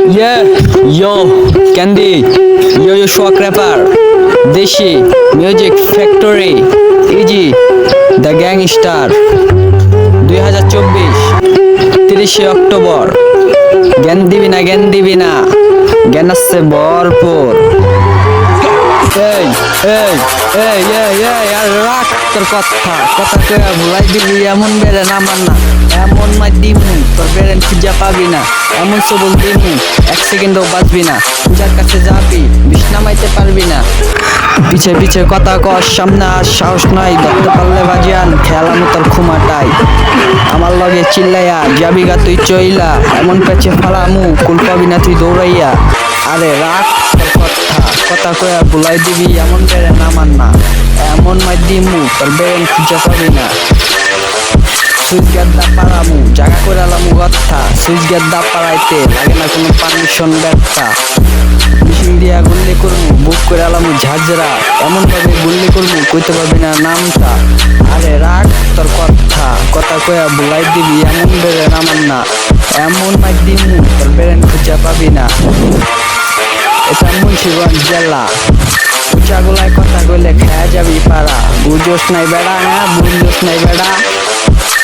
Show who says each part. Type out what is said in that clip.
Speaker 1: Yeah, yo, Candy, yo, shock rapper, Deshi, Music Factory, Easy, The Gangstar, 2024, 30 October, জ্ঞান দিবি না, জ্ঞান আসছে ভরপুর। এই এই এই এই এই আর রাখ তোর কথা কয়ে ভুলাই দিবি এমন বেড়ে নামান না, এমন মাই দিমু তোর বেড়েন খুঁজা পাবি না, এমন সবল দিমু 1 সেকেন্ডও বাঁচবি না, পূজার কাছে যাবি বিষ নামাইতে পারবি না। পিছে পিছে কথা কর, সামনে আর সাহস নাই, ধরতে পারলে বাজিয়ান খেয়ালামু তোর খুমাটাই। আমার লগে চিল্লাইয়া যাবি গা তুই চইলা, এমন পেছে ফালামু কুল পাবি না তুই দৌড়াইয়া। আরে রাখ তোর কথা কয়া ভুলাই দিবি এমন বেড়ে নামান না, এমন মাই দিমু তোর বেড়েন খুঁজা পাবি না। সুইচ গেট দা পারামু জায়গা করে আলামু গথা, সুইচ গেট দা পারাইতে লাগে না কোনো পারমিশন ব্যর্থা। মেশিন দিয়া গুল্লি করমু বুক করে আলামু ঝাঁঝরা, এমন ভাবে গুল্লি করমু কইতে পারবি না নামটা। আরে রাখ তোর কথা কয়া ভুলাই দিবি এমন বেড়ে নামান না, এমন মাই দিমু তোর বেড়েন খুঁজা পাবি না। এটা মুন্সিগঞ্জ জেলা, উঁচাগুলায় কথা কইলে খেয়া যাবি পারা, বুঝোস নাই বেড়া, হ্যাঁ বুঝোস নাই বেড়া।